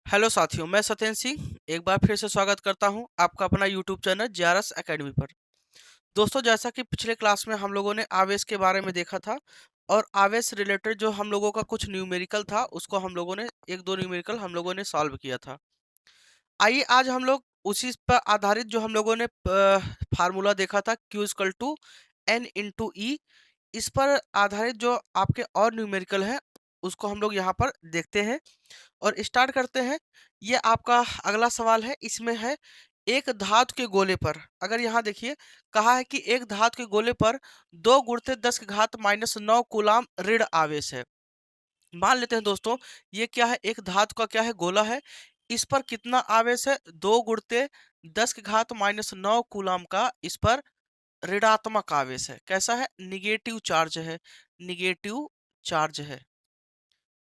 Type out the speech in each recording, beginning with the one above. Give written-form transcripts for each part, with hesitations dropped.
Hello साथियों, मैं सत्येंद्र सिंह एक बार फिर से स्वागत करता हूं आपका अपना यूट्यूब चैनल जेआरएस एकेडमी पर। दोस्तों, जैसा कि पिछले क्लास में हम लोगों ने आवेश के बारे में देखा था और आवेश रिलेटेड जो हम लोगों का कुछ न्यूमेरिकल था उसको हम लोगों ने एक दो न्यूमेरिकल हम लोगों ने सॉल्व किया था। आइए आज हम लोग उसी पर आधारित जो हम लोगों ने फार्मूला देखा था Q equal to N into e, इस पर आधारित जो आपके और न्यूमेरिकल है उसको हम लोग यहाँ पर देखते हैं और स्टार्ट करते हैं। ये आपका अगला सवाल है, इसमें है एक धातु के गोले पर, अगर यहाँ देखिए कहा है कि एक धातु के गोले पर 2 गुणित 10 की घात -9 कूलाम ऋण आवेश है। मान लेते हैं दोस्तों, ये क्या है, एक धातु का क्या है, गोला है। इस पर कितना आवेश है, 2 गुणित 10 की घात -9 कूलाम का इस पर ऋणात्मक आवेश है। कैसा है, निगेटिव चार्ज है, निगेटिव चार्ज है।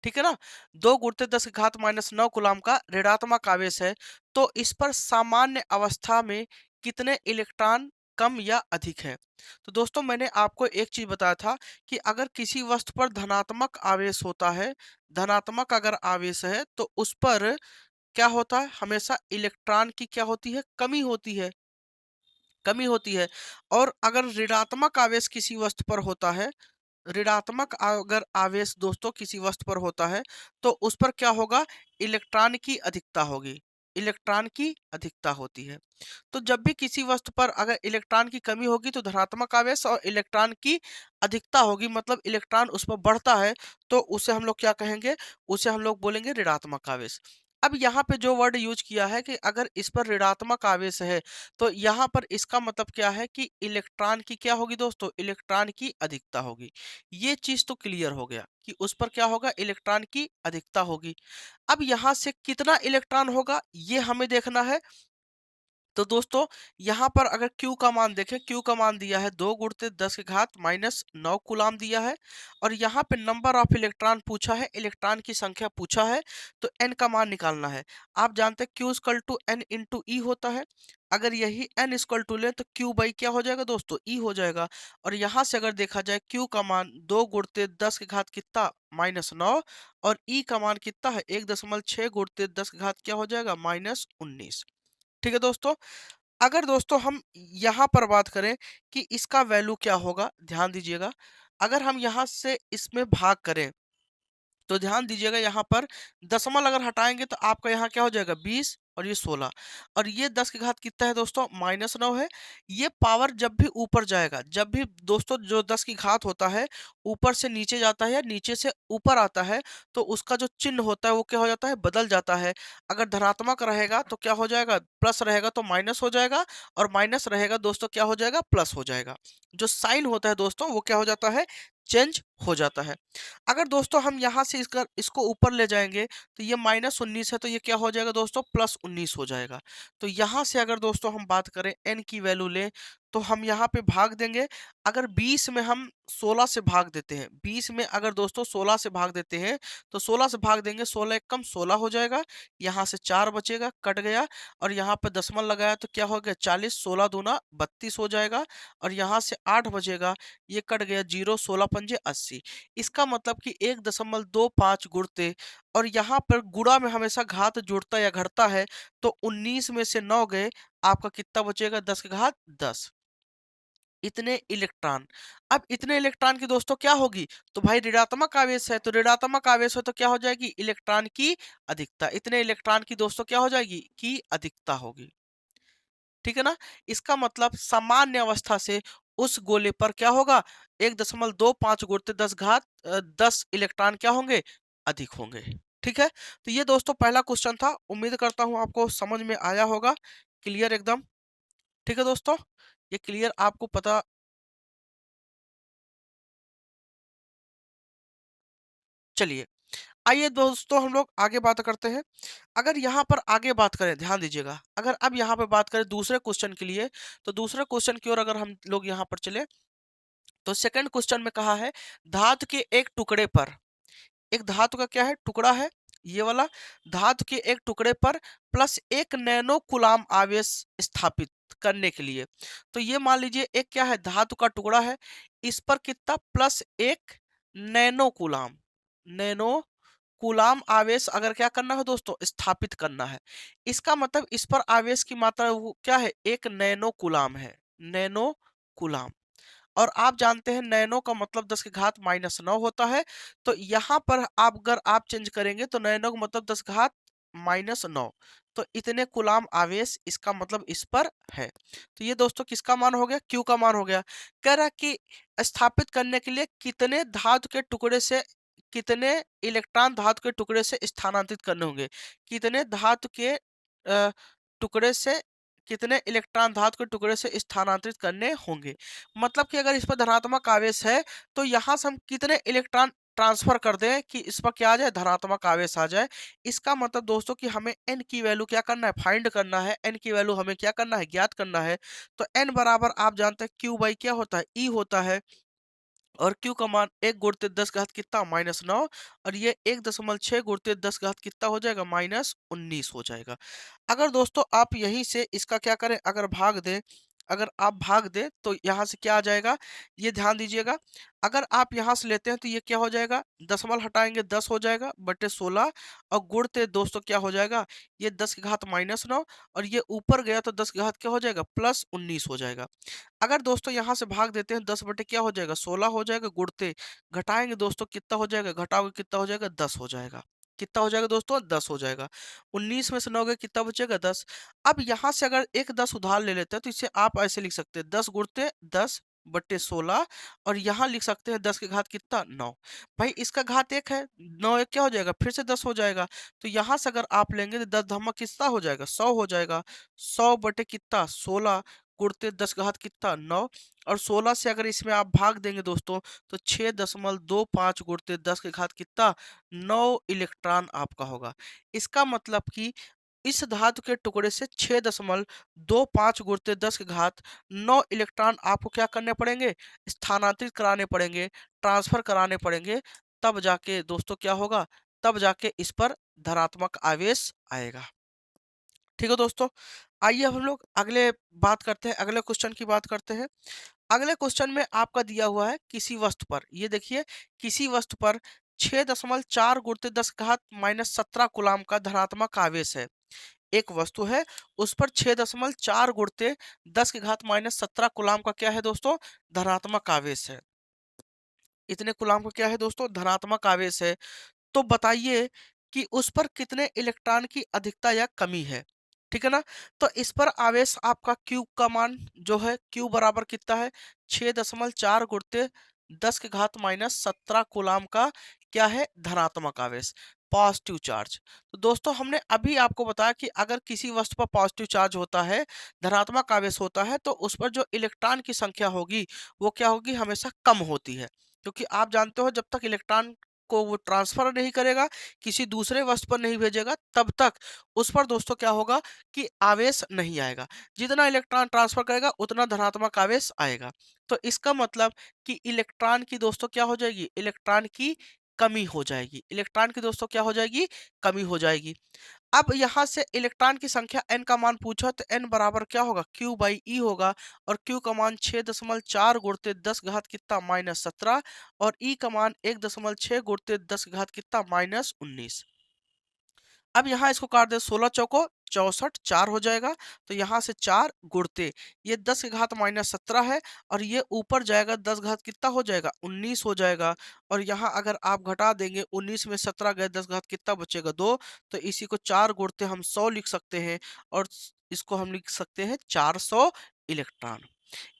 ठीक है ना। 2 गुणित 10 की घात -9 कूलाम का ऋणात्मक आवेश है। तो इस पर सामान्य अवस्था में कितने इलेक्ट्रॉन कम या अधिक है। तो दोस्तों, मैंने आपको एक चीज बताया था कि अगर किसी वस्तु पर धनात्मक आवेश होता है, धनात्मक अगर आवेश है तो उस पर क्या होता है, हमेशा इलेक्ट्रॉन की क्या होती है, कमी होती है, कमी होती है। और अगर ऋणात्मक आवेश किसी वस्तु पर होता है, ऋणात्मक अगर आवेश दोस्तों किसी वस्तु पर होता है तो उस पर क्या होगा, इलेक्ट्रॉन की अधिकता होगी, इलेक्ट्रॉन की अधिकता होती है। तो जब भी किसी वस्तु पर अगर इलेक्ट्रॉन की कमी होगी तो धनात्मक आवेश और इलेक्ट्रॉन की अधिकता होगी, मतलब इलेक्ट्रॉन उस पर बढ़ता है, तो उसे हम लोग क्या कहेंगे, उसे हम लोग बोलेंगे ऋणात्मक आवेश। अब यहाँ पे जो वर्ड यूज किया है कि अगर इस पर ऋणात्मक आवेश है, तो यहाँ पर इसका मतलब क्या है कि इलेक्ट्रॉन की क्या होगी दोस्तों, इलेक्ट्रॉन की अधिकता होगी। ये चीज तो क्लियर हो गया कि उस पर क्या होगा, इलेक्ट्रॉन की अधिकता होगी। अब यहाँ से कितना इलेक्ट्रॉन होगा ये हमें देखना है। तो दोस्तों, यहाँ पर अगर Q का मान देखें, Q का मान दिया है 2 गुणित 10 की घात -9 कूलाम दिया है। और यहाँ पे नंबर ऑफ इलेक्ट्रॉन पूछा है, इलेक्ट्रॉन की संख्या पूछा है, तो N का मान निकालना है। आप जानते हैं Q equal to N into e होता है। अगर यही N इक्वल टू ले तो Q बाई क्या हो जाएगा दोस्तों, E हो जाएगा। और यहाँ से अगर देखा जाए Q का मान 2 गुणित 10 की घात कितना, -9, और E का मान कितना है, 1.6 गुणित 10 की घात क्या हो जाएगा, -19। ठीक है दोस्तों। अगर दोस्तों हम यहाँ पर बात करें कि इसका वैल्यू क्या होगा, ध्यान दीजिएगा। अगर हम यहाँ से इसमें भाग करें तो ध्यान दीजिएगा, यहाँ पर दशमलव अगर हटाएंगे तो आपका यहाँ क्या हो जाएगा, 20 और ये 16, और ये 10 की घात कितना है दोस्तों, -9 है। ये पावर जब भी ऊपर जाएगा, जब भी दोस्तों जो 10 की घात होता है ऊपर से नीचे जाता है या नीचे से ऊपर आता है, तो उसका जो चिन्ह होता है वो क्या हो जाता है, बदल जाता है। अगर धनात्मक रहेगा तो क्या हो जाएगा, प्लस रहेगा तो माइनस हो जाएगा, और माइनस रहेगा दोस्तों क्या हो जाएगा, प्लस हो जाएगा। जो साइन होता है दोस्तों वो क्या हो जाता है, चेंज हो जाता है। अगर दोस्तों हम यहाँ से इसको ऊपर ले जाएंगे तो ये -19 है, तो ये क्या हो जाएगा दोस्तों, +19 हो जाएगा। तो यहाँ से अगर दोस्तों हम बात करें n की वैल्यू लें तो हम यहाँ पे भाग देंगे। अगर 20 में हम 16 से भाग देते हैं, 20 में अगर दोस्तों 16 से भाग देते हैं तो 16 से भाग देंगे, 16 एक कम 16 हो जाएगा, यहाँ से 4 बचेगा, कट गया, और यहाँ पे दशमलव लगाया तो क्या हो गया, 40, 16 दूना 32 हो जाएगा, और यहाँ से 8 बचेगा, ये कट गया, 0, 16 पंजे 80। इसका मतलब कि 1.25 गुणते, और यहाँ पर गुणा में हमेशा घात जुड़ता या घटता है, तो 19 में से 9 गए, आपका कितना बचेगा, 10 की घात 10, इतने इलेक्ट्रॉन। अब इतने इलेक्ट्रॉन की दोस्तों क्या होगी, तो भाई ऋणात्मक आवेश है, तो ऋणात्मक आवेश हो तो क्या हो जाएगी, इलेक्ट्रॉन की अधिकता। इतने इलेक्ट्रॉन की दोस्तों क्या हो जाएगी, की अधिकता होगी। ठीक है ना। इसका मतलब सामान्य अवस्था से उस गोले पर क्या होगा, 1.25 गुणित 10 घात 10 इलेक्ट्रॉन क्या होंगे, अधिक होंगे। ठीक है। तो ये दोस्तों पहला क्वेश्चन था, उम्मीद करता हूं आपको समझ में आया होगा, क्लियर एकदम। ठीक है दोस्तों, ये क्लियर आपको पता। चलिए, आइए दोस्तों हम लोग आगे बात करते हैं। अगर यहाँ पर आगे बात करें, ध्यान दीजिएगा, अगर अब यहाँ पे बात करें दूसरे क्वेश्चन के लिए, तो दूसरे क्वेश्चन की ओर अगर हम लोग यहाँ पर चले, तो सेकंड क्वेश्चन में कहा है धातु के एक टुकड़े पर, एक धातु का क्या है, टुकड़ा है, ये वाला, धातु के एक टुकड़े पर +1 नैनो कूलाम आवेश स्थापित करने के लिए। तो ये मान लीजिए एक क्या है, धातु का टुकड़ा है, इस पर कितना, +1 नैनो कूलाम, नैनो कूलाम आवेश अगर क्या करना है दोस्तों, स्थापित करना है, इसका मतलब इस पर आवेश की मात्रा वो क्या है, 1 नैनो कूलाम है, नैनो कूलाम। और आप जानते हैं नैनो का मतलब 10 की घात -9 होता है। तो यहाँ पर आप अगर आप चेंज करेंगे तो नैनो का मतलब 10 घात -9, तो इतने कुलाम आवेश इसका मतलब इस पर है। तो ये दोस्तों किसका मान हो गया, क्यू का मान हो गया। कह रहा कि स्थापित करने के लिए कितने धातु के टुकड़े से कितने इलेक्ट्रॉन धातु के टुकड़े से स्थानांतरित करने होंगे, कितने धातु के टुकड़े से कितने इलेक्ट्रॉन धातु के टुकड़े से स्थानांतरित करने होंगे। मतलब कि अगर इस पर धनात्मक आवेश है तो यहाँ से हम कितने इलेक्ट्रॉन ट्रांसफर कर दें कि इस पर क्या आ जाए, धनात्मक आवेश आ जाए। इसका मतलब दोस्तों कि हमें एन की वैल्यू क्या करना है, फाइंड करना है। एन की वैल्यू हमें क्या करना है, ज्ञात करना है। तो एन बराबर आप जानते हैं क्यू बाई क्या होता है, ई होता है। और क्यू का मान 1 गुणित 10 घात कितना, -9। और ये 1.6 गुणित 10 घात कितना हो जाएगा, -19 हो जाएगा। अगर दोस्तों आप यहीं से इसका क्या करें, अगर भाग दें, अगर आप भाग दें तो यहाँ से क्या आ जाएगा, ये ध्यान दीजिएगा। अगर आप यहाँ से लेते हैं तो ये क्या हो जाएगा, दशमलव हटाएंगे 10 हो जाएगा बटे 16। और गुणते दोस्तों क्या हो जाएगा, ये 10 की घात -9 और ये ऊपर गया तो 10 की घात क्या हो जाएगा, +19 हो जाएगा। अगर दोस्तों यहाँ से भाग देते हैं 10 बटे क्या हो जाएगा, 16 हो जाएगा। गुणते घटाएंगे दोस्तों कितना हो जाएगा, घटाओगे कितना हो जाएगा, 10 हो जाएगा। कितना हो जाएगा दोस्तों, 10 हो जाएगा। 19 में से 9 गए कितना बचेगा, 10। अब यहाँ से अगर एक 10 उधार ले लेते हैं तो इसे आप ऐसे लिख सकते हैं, 10 गुणते 10 बट्टे 16। और यहाँ लिख सकते हैं 10 की घात कितना, 9। भाई इसका घात 1 है, 9 1 क्या हो जाएगा, फिर से 10 हो जाएगा। तो यहाँ से अगर आप लेंगे तो 10 धम्मा कितना हो जाएगा, 100 हो जाएगा। 100 बटे कितना, 16 गुणते 10 घात कितना, 9। और 16 से अगर इसमें आप भाग देंगे दोस्तों तो 6.25 गुणते 10 की घात कितना, 9 इलेक्ट्रॉन आपका होगा। इसका मतलब कि इस धातु के टुकड़े से 6.25 गुणित 10 की घात 9 इलेक्ट्रॉन आपको क्या करने पड़ेंगे, स्थानांतरित कराने पड़ेंगे, ट्रांसफर कराने पड़ेंगे। तब जाके दोस्तों क्या होगा, तब जाके इस पर धनात्मक आवेश आएगा। ठीक है दोस्तों, आइए अब हम लोग अगले बात करते हैं, अगले क्वेश्चन की बात करते हैं। अगले क्वेश्चन में आपका दिया हुआ है किसी वस्तु पर, ये देखिए किसी वस्तु पर 6.4 गुणित 10 घात -17 कूलाम का धनात्मक आवेश है। एक वस्तु है, उस पर 6.4 गुणित 10 की घात -17 कूलाम का क्या है दोस्तों, धनात्मक आवेश है। इतने कूलाम का क्या है दोस्तों, धनात्मक आवेश है। तो बताइए कि उस पर कितने इलेक्ट्रॉन की अधिकता या कमी है। ठीक है ना। तो इस पर आवेश आपका क्यू का मान जो है, क्यू बराबर कितना है, 6.4 गुणित 10 की घात -17 कूलाम का क्या है, धनात्मक आवेश, पॉजिटिव चार्ज। तो दोस्तों हमने अभी आपको बताया कि अगर किसी वस्तु पर पॉजिटिव चार्ज होता है, धनात्मक आवेश होता है, तो उस पर जो इलेक्ट्रॉन की संख्या होगी वो क्या होगी, हमेशा कम होती है। क्योंकि आप जानते हो जब तक इलेक्ट्रॉन को वो ट्रांसफर नहीं करेगा, किसी दूसरे वस्तु पर नहीं भेजेगा, तब तक उस पर दोस्तों क्या होगा कि आवेश नहीं आएगा। जितना इलेक्ट्रॉन ट्रांसफर करेगा उतना धनात्मक आवेश आएगा। तो इसका मतलब कि इलेक्ट्रॉन की दोस्तों क्या हो जाएगी, इलेक्ट्रॉन की कमी हो जाएगी। इलेक्ट्रॉन की दोस्तों क्या हो जाएगी, कमी हो जाएगी। अब यहाँ से इलेक्ट्रॉन की संख्या n का मान पूछा तो n बराबर क्या होगा, q बाई ई होगा। और q का मान 6.4 गुणित 10 घात कितना, -17। और e का मान 1.6 गुणित 10 घात कितना, -19। अब यहाँ इसको काट दे, 16 चौको 64, 4 हो जाएगा। तो यहाँ से 4 गुणते ये 10 की घात -17 है। और ये ऊपर जाएगा, 10 घात कितना हो जाएगा, 19 हो जाएगा। और यहाँ अगर आप घटा देंगे, 19 में 17 गए, 10 घात कितना बचेगा, 2। तो इसी को 4 गुणते हम 100 लिख सकते हैं। और इसको हम लिख सकते हैं 400 इलेक्ट्रॉन।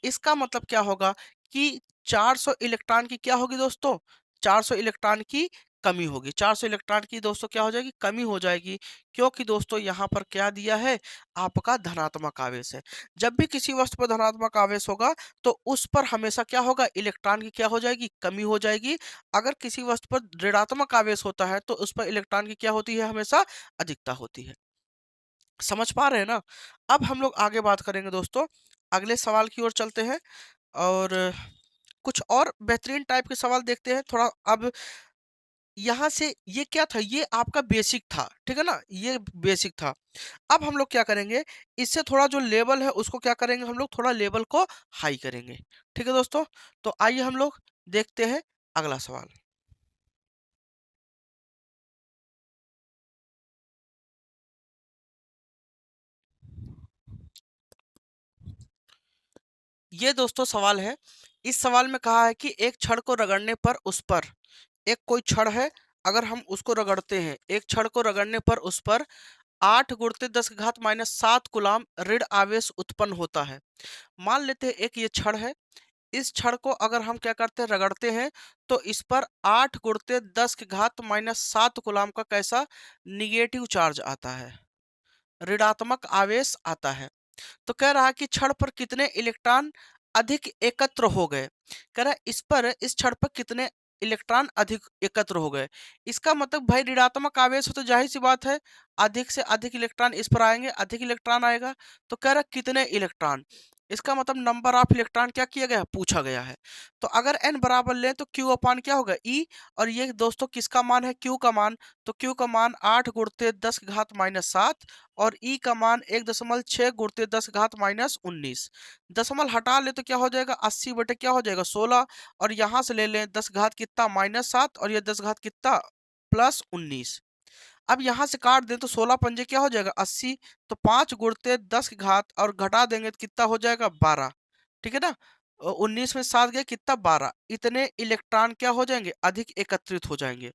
इसका मतलब क्या होगा कि 400 इलेक्ट्रॉन की क्या होगी दोस्तों, 400 इलेक्ट्रॉन की कमी होगी। 400 इलेक्ट्रॉन की दोस्तों क्या हो जाएगी, कमी हो जाएगी। क्योंकि दोस्तों यहाँ पर क्या दिया है, आपका धनात्मक आवेश है। जब भी किसी वस्तु पर धनात्मक आवेश होगा तो उस पर हमेशा क्या होगा, इलेक्ट्रॉन की क्या हो जाएगी, कमी हो जाएगी। अगर किसी वस्तु पर ऋणात्मक आवेश होता है तो उस पर इलेक्ट्रॉन की क्या होती है, हमेशा अधिकता होती है। समझ पा रहे हैं ना। अब हम लोग आगे बात करेंगे दोस्तों, अगले सवाल की ओर चलते हैं। और कुछ और बेहतरीन टाइप के सवाल देखते हैं थोड़ा। अब यहाँ से ये क्या था, ये आपका बेसिक था, ठीक है ना, ये बेसिक था। अब हम लोग क्या करेंगे, इससे थोड़ा जो लेवल है उसको क्या करेंगे, हम लोग थोड़ा लेवल को हाई करेंगे। ठीक है दोस्तों, तो आइए हम लोग देखते हैं अगला सवाल। ये दोस्तों सवाल है। इस सवाल में कहा है कि एक छड़ को रगड़ने पर उस पर, एक कोई छड़ है, अगर हम उसको रगड़ते हैं, एक छड़ को रगड़ने पर उस पर 8 गुणित 10 की घात माइनस 7 कूलाम ऋण आवेश उत्पन्न होता है। मान लेते हैं एक ये छड़ है, इस छड़ को अगर हम क्या करते हैं, रगड़ते हैं, तो इस पर 8 गुणित 10 की घात माइनस 7 कूलाम का कैसा निगेटिव चार्ज आता है, ऋणात्मक आवेश आता है। तो कह रहा है कि छड़ पर कितने इलेक्ट्रॉन अधिक एकत्र हो गए। कह रहा है इस पर, इस छड़ पर कितने इलेक्ट्रॉन अधिक एकत्र हो गए। इसका मतलब भाई ऋणात्मक आवेश हो तो जाहिर सी बात है अधिक से अधिक इलेक्ट्रॉन इस पर आएंगे, अधिक इलेक्ट्रॉन आएगा। तो कह रहा है कितने इलेक्ट्रॉन, इसका मतलब नंबर ऑफ इलेक्ट्रॉन क्या किया गया है, पूछा गया है। तो अगर n बराबर लें तो q अपान क्या होगा, e। और ये दोस्तों किसका मान है, q का मान। तो q का मान 8 गुणित 10 की घात माइनस 7 और e का मान 1.6 गुणित 10 की घात माइनस 19। दशमलव हटा ले तो क्या हो जाएगा, 80 बटे क्या हो जाएगा 16। और यहाँ से ले लें 10 घात कितना माइनस 7 और ये 10 घात कितना प्लस 19। अब यहाँ से काट दें तो 16 पंजे क्या हो जाएगा 80। तो 5 गुणते 10 की घात और घटा देंगे तो कितना हो जाएगा 12। ठीक है ना। 19 में 7 गया कितना 12। इतने इलेक्ट्रॉन क्या हो जाएंगे, अधिक एकत्रित हो जाएंगे।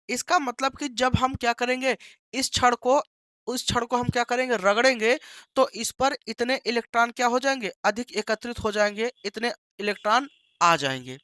इसका मतलब कि जब हम क्या करेंगे, इस छड़ को, उस छड़ को हम क्या करेंगे, रगड़ेंगे, तो इस पर इतने इलेक्ट्रॉन क्या हो जाएंगे, अधिक एकत्रित हो जाएंगे, इतने इलेक्ट्रॉन आ जाएंगे।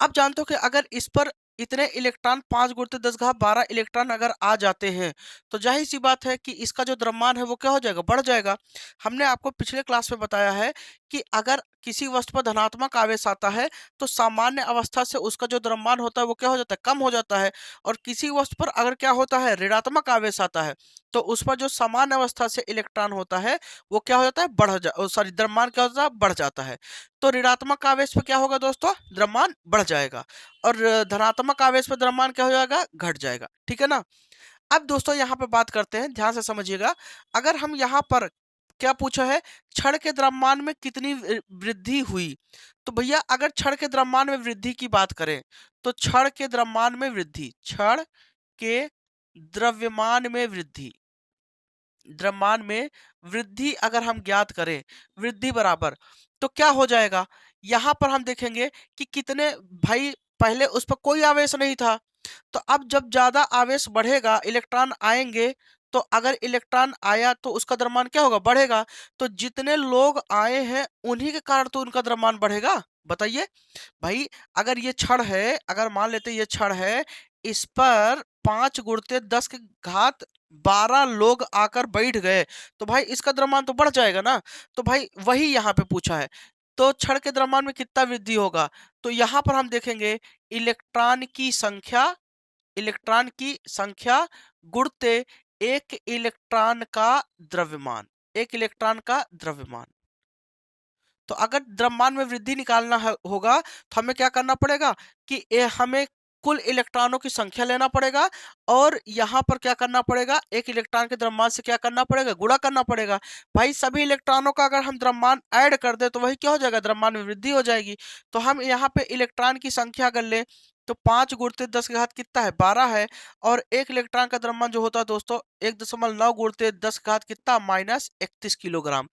आप जानते हो कि अगर इस पर इतने इलेक्ट्रॉन 5 गुणित 10 घात 12 इलेक्ट्रॉन अगर आ जाते हैं, तो जाहिर सी बात है कि इसका जो द्रव्यमान है वो क्या हो जाएगा, बढ़ जाएगा। हमने आपको पिछले क्लास में बताया है कि अगर किसी वस्तु पर धनात्मक आवेश आता है तो सामान्य अवस्था से उसका जो द्रव्यमान होता है वो क्या हो जाता है, कम हो जाता है। और किसी वस्तु पर अगर क्या होता है, ऋणात्मक आवेश आता है, तो उस पर जो सामान्य अवस्था से इलेक्ट्रॉन होता है वो क्या हो जाता है, द्रव्यमान क्या होता है, बढ़ जाता है। तो ऋणात्मक आवेश पे क्या होगा दोस्तों, द्रव्यमान बढ़ जाएगा। और धनात्मक आवेश पे द्रव्यमान क्या हो जाएगा, घट जाएगा। ठीक है ना। अब दोस्तों यहाँ पे बात करते हैं, ध्यान से समझिएगा। अगर हम यहाँ पर क्या पूछा है, छड़ के द्रव्यमान में कितनी वृद्धि हुई। तो भैया अगर छड़ के द्रव्यमान में वृद्धि की बात करें, तो छड़ के द्रव्यमान में वृद्धि, छड़ के द्रव्यमान में वृद्धि, द्रव्यमान में वृद्धि अगर हम ज्ञात करें, वृद्धि बराबर, तो क्या हो जाएगा, यहां पर हम देखेंगे कि कितने, भाई पहले उस पर कोई आवेश नहीं था, तो अब जब ज्यादा आवेश बढ़ेगा, इलेक्ट्रॉन आएंगे, तो अगर इलेक्ट्रॉन आया तो उसका द्रव्यमान क्या होगा, बढ़ेगा। तो जितने लोग आए हैं उन्हीं के कारण तो उनका द्रव्यमान बढ़ेगा। बताइए भाई, अगर ये छड़ है, अगर मान लेते ये छड़ है, इस पर 5 गुणित 10 के घात 12 लोग आकर बैठ गए, तो भाई इसका द्रव्यमान तो बढ़ जाएगा ना। तो भाई वही यहाँ पे पूछा है, तो छड़ के द्रव्यमान में कितना वृद्धि होगा। तो यहाँ पर हम देखेंगे इलेक्ट्रॉन की संख्या, इलेक्ट्रॉन की संख्या गुणते एक इलेक्ट्रॉन का द्रव्यमान, एक इलेक्ट्रॉन का द्रव्यमान। तो अगर द्रव्यमान में वृद्धि निकालना होगा तो हमें क्या करना पड़ेगा कि हमें कुल इलेक्ट्रॉनों की संख्या लेना पड़ेगा और यहाँ पर क्या करना पड़ेगा, एक इलेक्ट्रॉन के द्रव्यमान से क्या करना पड़ेगा, गुणा करना पड़ेगा। भाई सभी इलेक्ट्रॉनों का अगर हम द्रव्यमान ऐड कर दे तो वही क्या हो जाएगा, द्रव्यमान में वृद्धि हो जाएगी। तो हम यहाँ पे इलेक्ट्रॉन की संख्या अगर लें तो 5 गुणित 10 के घात कितना है, 12 है। और एक इलेक्ट्रॉन का द्रव्यमान जो होता है दोस्तों 1.9 गुणित 10 के घात कितना माइनस 31 किलोग्राम।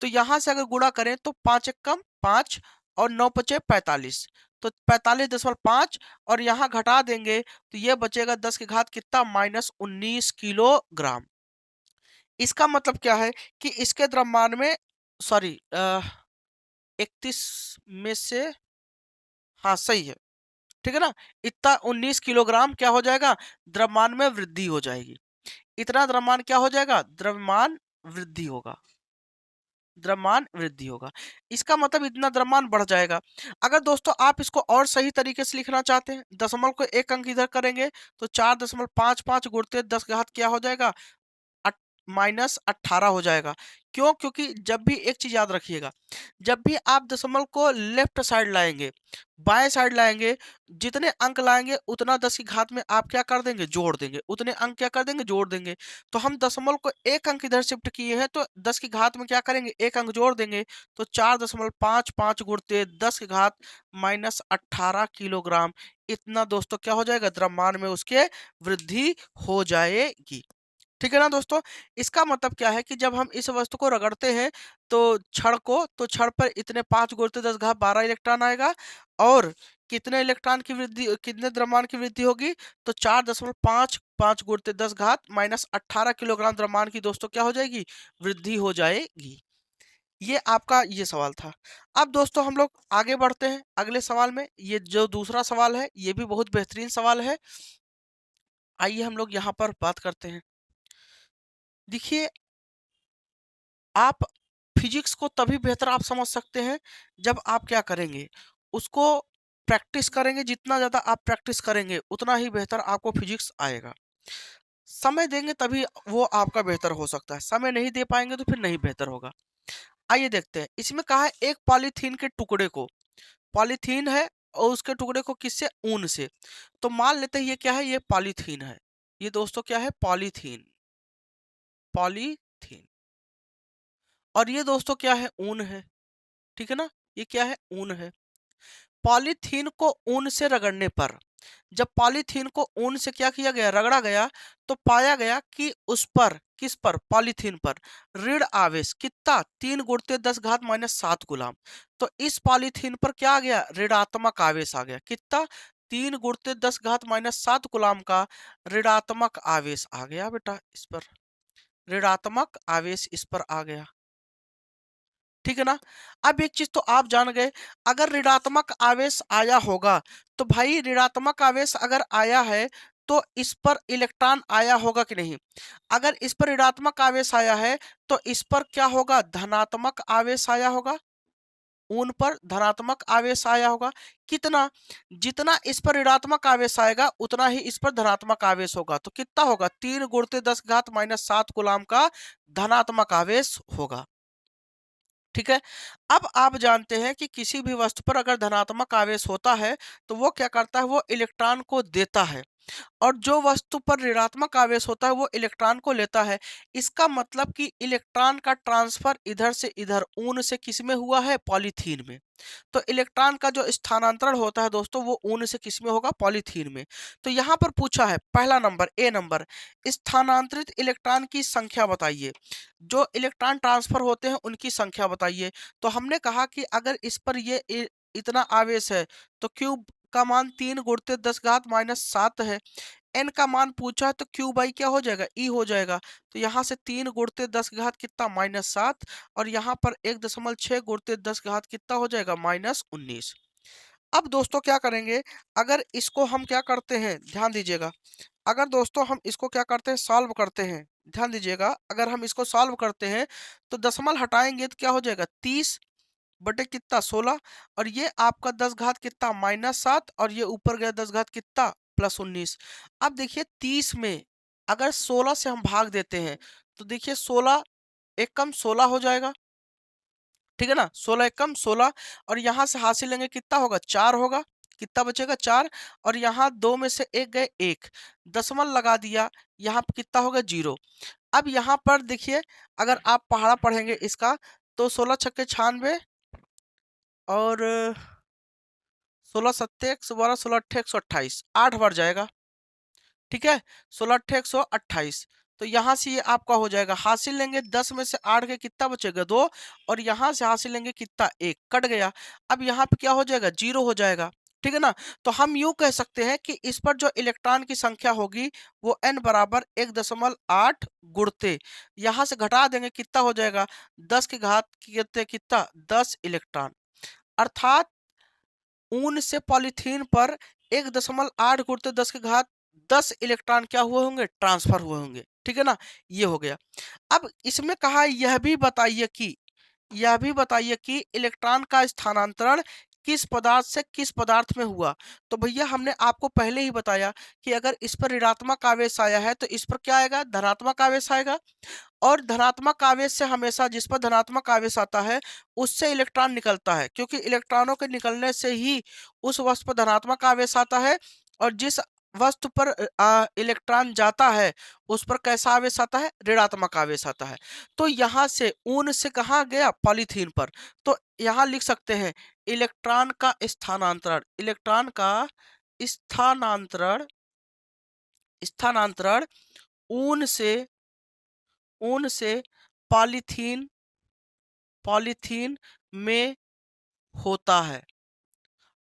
तो यहाँ से अगर गुणा करें तो 5 एक कम 5 और 9 बचे 45, तो 45.5 और यहाँ घटा देंगे तो ये बचेगा 10 की घात कितना माइनस 19 किलोग्राम। इसका मतलब क्या है कि इसके द्रव्यमान में, सॉरी 31 में से, हाँ सही है, ठीक है ना, इतना 19 किलोग्राम क्या हो जाएगा, द्रव्यमान में वृद्धि हो जाएगी। इतना द्रव्यमान क्या हो जाएगा, द्रव्यमान वृद्धि होगा, द्रव्यमान वृद्धि होगा। इसका मतलब इतना द्रव्यमान बढ़ जाएगा। अगर दोस्तों आप इसको और सही तरीके से लिखना चाहते हैं, दशमलव को एक अंक इधर करेंगे तो 4.55 गुणित 10 का घात क्या हो जाएगा, माइनस 18 हो जाएगा। क्यों, क्योंकि जब भी एक चीज याद रखिएगा, जब भी आप दशमलव को लेफ्ट साइड लाएंगे, बाएं साइड लाएंगे, जितने अंक लाएंगे उतना 10 की घात में आप क्या कर देंगे, जोड़ देंगे, उतने अंक क्या कर देंगे, जोड़ देंगे। तो हम दशमलव को एक अंक इधर शिफ्ट किए हैं तो 10 की घात में क्या करेंगे, एक अंक जोड़ देंगे। तो 4.55 गुणित 10 की घात माइनस 18 किलोग्राम, इतना दोस्तों क्या हो जाएगा, द्रव्यमान में उसके वृद्धि हो जाएगी। ठीक है ना दोस्तों। इसका मतलब क्या है कि जब हम इस वस्तु को रगड़ते हैं तो छड़ पर इतने 5 गुणित 10 घात 12 इलेक्ट्रॉन आएगा, और कितने इलेक्ट्रॉन की वृद्धि, कितने द्रव्यमान की वृद्धि होगी, तो 4.5 5 गुणित 10 घात माइनस 18 किलोग्राम द्रव्यमान की दोस्तों क्या हो जाएगी, वृद्धि हो जाएगी। ये आपका ये सवाल था। अब दोस्तों हम लोग आगे बढ़ते हैं अगले सवाल में। ये जो दूसरा सवाल है ये भी बहुत बेहतरीन सवाल है। आइए हम लोग यहाँ पर बात करते हैं। देखिए, आप फिजिक्स को तभी बेहतर आप समझ सकते हैं जब आप क्या करेंगे, उसको प्रैक्टिस करेंगे। जितना ज़्यादा आप प्रैक्टिस करेंगे उतना ही बेहतर आपको फिजिक्स आएगा। समय देंगे तभी वो आपका बेहतर हो सकता है, समय नहीं दे पाएंगे तो फिर नहीं बेहतर होगा। आइए देखते हैं, इसमें कहा है एक पॉलीथीन के टुकड़े को, पॉलीथीन है और उसके टुकड़े को किससे, ऊन से। तो मान लेते हैं ये क्या है, ये पॉलीथीन है। ये दोस्तों क्या है, पॉलीथीन, पॉलीथीन। और ये दोस्तों क्या है, ऊन है। ठीक है ना, ये क्या है, ऊन है। पॉलीथीन को ऊन से रगड़ने पर, जब पॉलीथीन को ऊन से क्या किया गया, रगड़ा गया, तो पाया गया कि उस पर, किस पर, पॉलीथीन पर ऋण आवेश कितना, 3 गुणित 10 घात माइनस 7 गुलाम। तो इस पॉलीथीन पर क्या आ गया, ऋणात्मक आवेश आ गया। कितना, 3 गुणित 10 घात माइनस 7 गुलाम का ऋणात्मक आवेश आ गया बेटा, इस पर ऋणात्मक आवेश इस पर आ गया। ठीक है ना। अब एक चीज तो आप जान गए, अगर ऋणात्मक आवेश आया होगा तो भाई ऋणात्मक आवेश अगर आया है तो इस पर इलेक्ट्रॉन आया होगा कि नहीं। अगर इस पर ऋणात्मक आवेश आया है तो इस पर क्या होगा, धनात्मक आवेश आया होगा। ऊन पर धनात्मक आवेश आया होगा। कितना, जितना इस पर ऋणात्मक आवेश आएगा उतना ही इस पर धनात्मक आवेश होगा। तो कितना होगा, 3 गुणित 10 घात माइनस 7 गुलाम का धनात्मक आवेश होगा। ठीक है। अब आप जानते हैं कि किसी भी वस्तु पर अगर धनात्मक आवेश होता है तो वो क्या करता है, वो इलेक्ट्रॉन को देता है, और जो वस्तु पर ऋणात्मक आवेश होता है वो इलेक्ट्रॉन को लेता है। इसका मतलब कि इलेक्ट्रॉन का ट्रांसफर इधर से इधर ऊन से किस में हुआ है, पॉलीथीन में। तो इलेक्ट्रॉन का जो स्थानांतरण होता है दोस्तों वो ऊन से किस में होगा, पॉलीथीन में। तो यहाँ पर पूछा है पहला नंबर, ए नंबर, स्थानांतरित इलेक्ट्रॉन की संख्या बताइए। जो इलेक्ट्रॉन ट्रांसफर होते हैं उनकी संख्या बताइए। तो हमने कहा कि अगर इस पर ये इतना आवेश है तो क्यूब का मान 3 गुणित 10 घात माइनस 7 है। एन का मान पूछा है तो क्यू बाई क्या हो जाएगा, ई हो जाएगा। तो यहाँ से 3 गुणित 10 घात कितना, माइनस 7, और यहाँ पर 1.6 गुणित 10 घात कितना हो जाएगा, माइनस 19। अब दोस्तों क्या करेंगे, अगर इसको हम क्या करते हैं, ध्यान दीजिएगा, अगर दोस्तों हम इसको क्या करते हैं, सॉल्व करते हैं, ध्यान दीजिएगा, अगर हम इसको सॉल्व करते हैं तो दशमलव हटाएंगे तो क्या हो जाएगा, 30 बटे कितना, 16, और ये आपका 10 घात कितना, माइनस 7, और ये ऊपर गया 10 घात कितना, प्लस 19। अब देखिए 30 में अगर 16 से हम भाग देते हैं तो देखिए 16 एक कम 16 हो जाएगा। ठीक है ना, 16 एक कम 16, और यहाँ से हासिल लेंगे कितना होगा, 4 होगा। कितना बचेगा, 4, और यहाँ 2 में से एक गए, 1 दशमलव लगा दिया, यहाँ पे कितना होगा, 0। अब यहाँ पर देखिए, अगर आप पहाड़ा पढ़ेंगे इसका, तो 16 छक्के 96, और 16 सत्ते 112, 16 अट्ठे 128, 8 बार जाएगा। ठीक है, 16 अट्ठे 128। तो यहाँ से ये आपका हो जाएगा, हासिल लेंगे 10 में से 8 के कितना बचेगा, 2, और यहाँ से हासिल लेंगे कितना, 1 कट गया। अब यहाँ पे क्या हो जाएगा, 0 हो जाएगा। ठीक है ना। तो हम यूं कह सकते हैं कि इस पर जो इलेक्ट्रॉन की संख्या होगी वो n बराबर 1.8 गुणते, यहाँ से घटा देंगे कितना हो जाएगा, 10 के घात कितने, कितना, 10 इलेक्ट्रॉन। अर्थात ऊन से पॉलीथीन पर 1.8 गुणित 10 के घात 10 इलेक्ट्रॉन क्या हुए होंगे, ट्रांसफर हुए होंगे। ठीक है ना, ये हो गया। अब इसमें कहा यह भी बताइए कि इलेक्ट्रॉन का स्थानांतरण किस पदार्थ से किस पदार्थ में हुआ। तो भैया हमने आपको पहले ही बताया कि अगर इस पर ऋणात्मक आवेश आया है तो इस पर क्या आएगा, धनात्मक आवेश आएगा। और धनात्मक आवेश से हमेशा, जिस पर धनात्मक आवेश आता है उससे इलेक्ट्रॉन निकलता है, क्योंकि इलेक्ट्रॉनों के निकलने से ही उस वस्तु पर धनात्मक आवेश आता है। और जिस वस्तु पर इलेक्ट्रॉन जाता है उस पर कैसा आवेश आता है, ऋणात्मक आवेश आता है। तो यहाँ से ऊन से कहाँ गया, पॉलीथीन पर। तो यहाँ लिख सकते हैं इलेक्ट्रॉन का स्थानांतरण, इलेक्ट्रॉन का स्थानांतरण, स्थानांतरण ऊन से, ऊन से पॉलीथीन, पॉलीथीन में होता है।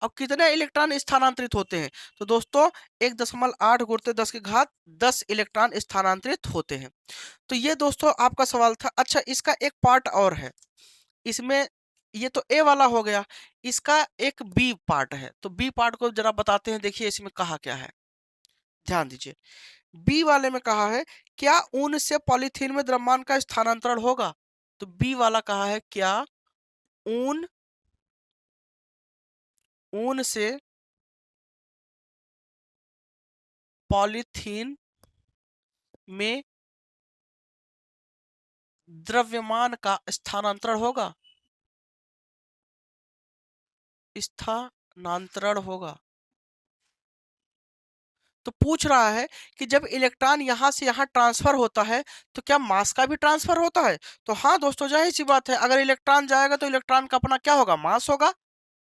अब कितने इलेक्ट्रॉन स्थानांतरित होते हैं? तो दोस्तों 1.8 गुणित 10 की घात 10 इलेक्ट्रॉन स्थानांतरित होते हैं। तो ये दोस्तों आपका सवाल था। अच्छा, इसका एक पार्ट और है इसमें। ये तो ए वाला हो गया, इसका एक बी पार्ट है। तो बी पार्ट को जरा बताते हैं। देखिए इसमें कहा क्या है, ध्यान दीजिए। बी वाले में कहा है, क्या ऊन से पॉलीथीन में द्रव्यमान का स्थानांतरण होगा? तो बी वाला कहा है, क्या ऊन ऊन से पॉलीथीन में द्रव्यमान का स्थानांतरण होगा? स्थानांतरण होगा। तो पूछ रहा है कि जब इलेक्ट्रॉन यहां से यहां ट्रांसफर होता है तो क्या मास का भी ट्रांसफर होता है? तो हाँ दोस्तों, जाहिर सी बात है, अगर इलेक्ट्रॉन जाएगा तो इलेक्ट्रॉन का अपना क्या होगा? मास होगा।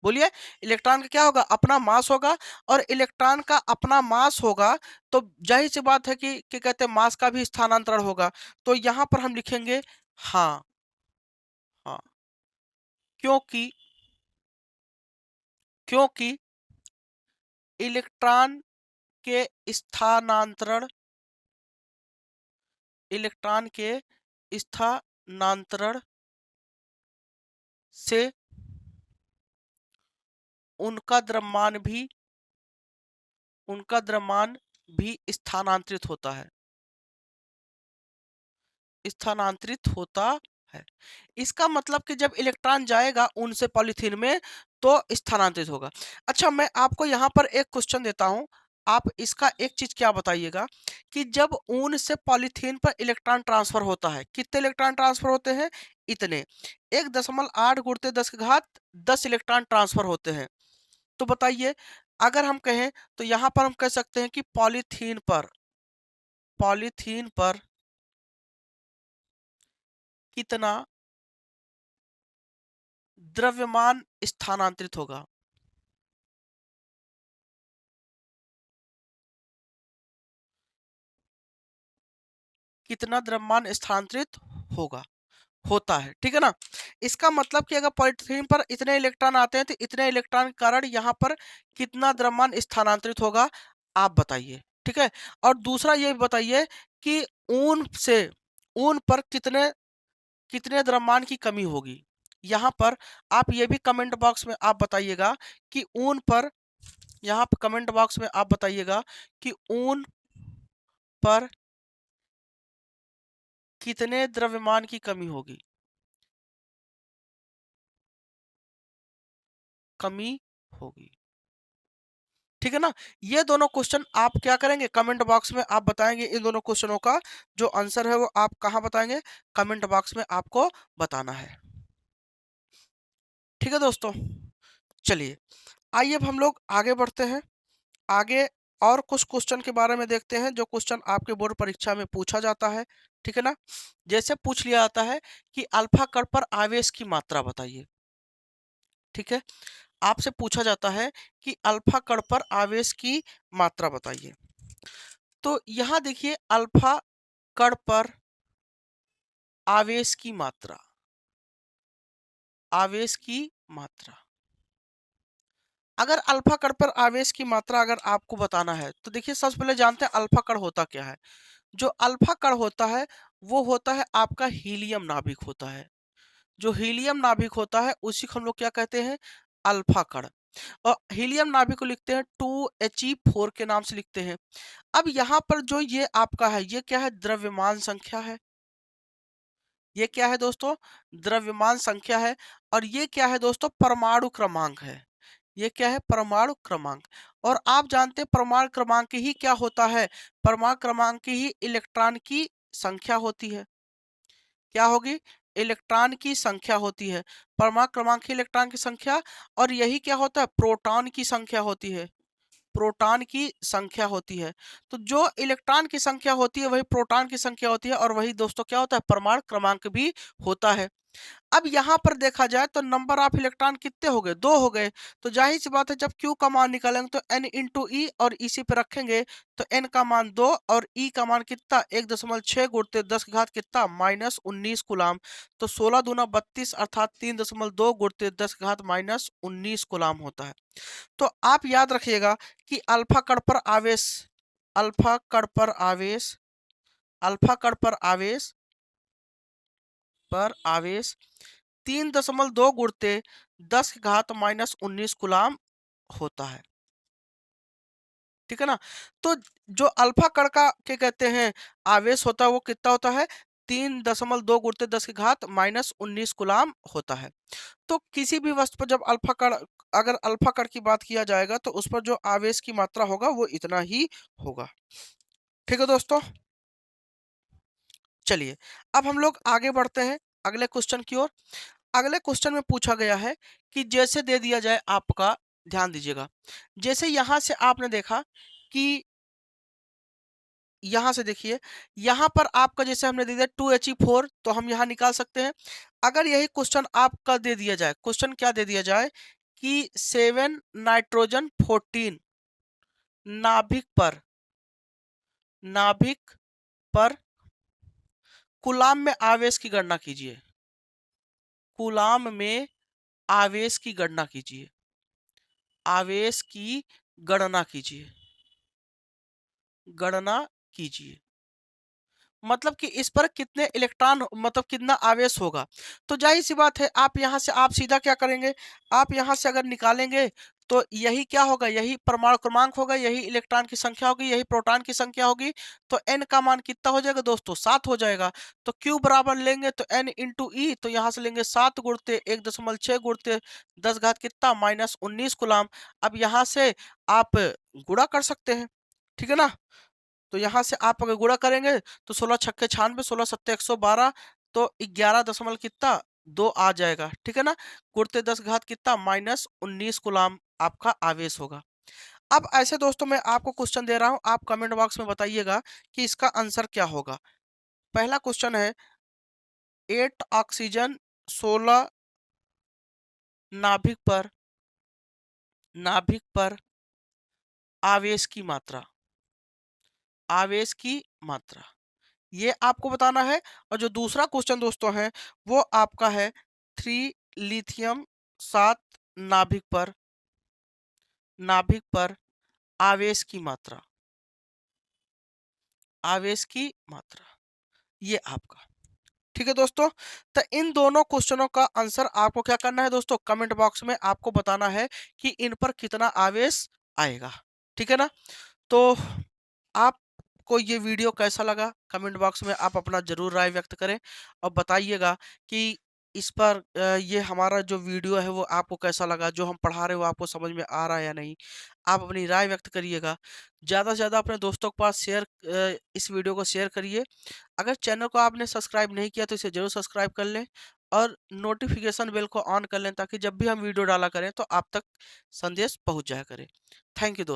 बोलिए, इलेक्ट्रॉन का क्या होगा? अपना मास होगा। और इलेक्ट्रॉन का अपना मास होगा तो जाहिर सी बात है कि क्या कहते हैं, मास का भी स्थानांतरण होगा। तो यहां पर हम लिखेंगे हाँ। हाँ, क्योंकि क्योंकि इलेक्ट्रॉन के स्थानांतरण इलेक्ट्रॉन के स्थानांतरण से उनका द्रव्यमान भी स्थानांतरित होता है। स्थानांतरित होता है। इसका मतलब कि जब इलेक्ट्रॉन जाएगा ऊन से पॉलीथीन में तो स्थानांतरित होगा। अच्छा, मैं आपको यहाँ पर एक क्वेश्चन देता हूँ। आप इसका एक चीज क्या बताइएगा कि जब ऊन से पॉलीथीन पर इलेक्ट्रॉन ट्रांसफर होता है, कितने इलेक्ट्रॉन ट्रांसफर होते हैं? इतने। 1.8 गुणित 10 की घात 10 इलेक्ट्रॉन ट्रांसफर होते हैं। तो बताइए, अगर हम कहें तो यहाँ पर हम कह सकते हैं कि पॉलीथीन पर कितना द्रव्यमान स्थानांतरित होगा? कितना द्रव्यमान स्थानांतरित होगा होता है, ठीक है ना? इसका मतलब कि अगर पॉलीथीन पर इतने इलेक्ट्रॉन आते हैं तो इतने इलेक्ट्रॉन के कारण यहाँ पर कितना द्रव्यमान स्थानांतरित होगा, आप बताइए। ठीक है। और दूसरा ये भी बताइए कि ऊन पर कितने कितने द्रव्यमान की कमी होगी। यहाँ पर आप ये भी कमेंट बॉक्स में आप बताइएगा कि ऊन पर, यहाँ पर कमेंट बॉक्स में आप बताइएगा कि ऊन पर कितने द्रव्यमान की कमी होगी, कमी होगी। ठीक है ना? ये दोनों क्वेश्चन आप क्या करेंगे, कमेंट बॉक्स में आप बताएंगे। इन दोनों क्वेश्चनों का जो आंसर है वो आप कहाँ बताएंगे, कमेंट बॉक्स में आपको बताना है। ठीक है दोस्तों, चलिए आइए अब हम लोग आगे बढ़ते हैं। आगे और कुछ क्वेश्चन के बारे में देखते हैं जो क्वेश्चन आपके बोर्ड परीक्षा में पूछा जाता है। ठीक है ना? जैसे पूछ लिया जाता है कि अल्फा कण पर आवेश की मात्रा बताइए। ठीक है, आपसे पूछा जाता है कि अल्फा कण पर आवेश की मात्रा बताइए। तो यहां देखिए, अल्फा कण पर आवेश की मात्रा, आवेश की मात्रा, अगर अल्फा कण पर आवेश की मात्रा अगर आपको बताना है तो देखिए, सबसे पहले जानते हैं अल्फा कण होता क्या है। जो अल्फा कण होता है वो होता है आपका हीलियम नाभिक होता है। जो हीलियम नाभिक होता है उसी को हम लोग क्या कहते हैं, अल्फा कण। और हीलियम नाभिक को लिखते हैं 2He4 के नाम से लिखते हैं। अब यहाँ पर जो ये आपका है, ये क्या है, द्रव्यमान संख्या है। ये क्या है दोस्तों, द्रव्यमान संख्या है। और ये क्या है दोस्तों, परमाणु क्रमांक है। ये क्या है, परमाणु क्रमांक। और आप जानते हैं परमाणु क्रमांक ही क्या होता है, परमाणु क्रमांक ही इलेक्ट्रॉन की संख्या होती है। क्या होगी, इलेक्ट्रॉन की संख्या होती है। परमाणु क्रमांक ही इलेक्ट्रॉन की संख्या। और यही क्या होता है, प्रोटॉन की संख्या होती है। प्रोटॉन की संख्या होती है। तो जो इलेक्ट्रॉन की संख्या होती है वही प्रोटॉन की संख्या होती है। और वही दोस्तों क्या होता है, परमाणु क्रमांक भी होता है। अब यहाँ पर देखा जाए तो नंबर ऑफ इलेक्ट्रॉन कितने हो गए, 2 हो गए। तो जाहिर सी बात है जब Q का मान निकालेंगे तो N इंटू ई और इसी पे रखेंगे तो N का मान 2 और E का मान कितना 1.6 गुणते 10 की घात कितना -19 कूलाम। तो 16 दूना 32 अर्थात 3.2 गुणते 10 की घात -19 कूलाम होता है। तो आप याद रखिएगा कि अल्फा कण पर आवेश, अल्फा कण पर आवेश, अल्फा कण पर आवेश 3.2 गुणते 10 की घात -19 कूलाम होता है। ठीक है ना। तो जो अल्फा कण का क्या कहते हैं आवेश होता है वो कितना होता है 3.2 गुणते 10 की घात -19 कूलाम होता है। तो किसी भी वस्तु पर जब अल्फा कण, अगर अल्फा कण की बात किया जाएगा तो उस पर जो आवेश की मात्रा होगा वो इतना ही होगा। ठीक है दोस्तों, चलिए अब हम लोग आगे बढ़ते हैं अगले क्वेश्चन की ओर। अगले क्वेश्चन में पूछा गया है कि जैसे दे दिया जाए आपका, ध्यान दीजिएगा, जैसे यहां से आपने देखा कि यहां से देखिए यहां पर आपका जैसे हमने दे दिया 2He4 तो हम यहां निकाल सकते हैं। अगर यही क्वेश्चन आपका दे दिया जाए, क्वेश्चन क्या दे दिया जाए कि 7 नाइट्रोजन 14 नाभिक पर, नाभिक पर कूलाम में आवेश की गणना कीजिए, कूलाम में आवेश की गणना कीजिए, आवेश की गणना कीजिए, गणना कीजिए, मतलब कि इस पर कितने इलेक्ट्रॉन मतलब कितना आवेश होगा। तो जाहिर सी बात है आप यहां से आप सीधा क्या करेंगे, आप यहां से अगर निकालेंगे तो यही क्या होगा, यही परमाणु क्रमांक होगा, यही इलेक्ट्रॉन की संख्या होगी, यही प्रोटॉन की संख्या होगी। तो n का मान कितना हो जाएगा दोस्तों 7 हो जाएगा। तो Q बराबर लेंगे तो n इंटू ई, तो यहाँ से लेंगे 7 गुणते 1.6 गुणते 10 घात कितना -19 कूलाम। अब यहाँ से आप गुणा कर सकते हैं, ठीक है ना। तो यहाँ से आप अगर गुणा करेंगे तो 16 छक्के 96, 16 सत्ते 112, तो 11 दशमलव कितना 2 आ जाएगा, ठीक है ना। गुणते 10 घात कितना -19 कूलाम आपका आवेश होगा। अब ऐसे दोस्तों मैं आपको क्वेश्चन दे रहा हूं, आप कमेंट बॉक्स में बताइएगा कि इसका आंसर क्या होगा। पहला क्वेश्चन है 8 ऑक्सीजन 16 नाभिक पर, नाभिक पर आवेश की मात्रा, आवेश की मात्रा ये आपको बताना है। और जो दूसरा क्वेश्चन दोस्तों है वो आपका है 3 लिथियम 7 नाभिक पर, नाभिक पर आवेश की मात्रा, आवेश की मात्रा ये आपका। ठीक है दोस्तों, तो इन दोनों क्वेश्चनों का आंसर आपको क्या करना है दोस्तों, कमेंट बॉक्स में आपको बताना है कि इन पर कितना आवेश आएगा। ठीक है ना। तो आपको ये वीडियो कैसा लगा कमेंट बॉक्स में आप अपना जरूर राय व्यक्त करें और बताइएगा कि इस पर ये हमारा जो वीडियो है वो आपको कैसा लगा, जो हम पढ़ा रहे हैं वो आपको समझ में आ रहा है या नहीं। आप अपनी राय व्यक्त करिएगा, ज़्यादा से ज़्यादा अपने दोस्तों के पास शेयर, इस वीडियो को शेयर करिए। अगर चैनल को आपने सब्सक्राइब नहीं किया तो इसे जरूर सब्सक्राइब कर लें और नोटिफिकेशन बेल को ऑन कर लें ताकि जब भी हम वीडियो डाला करें तो आप तक संदेश पहुंच जाया करे। थैंक यू दोस्तों।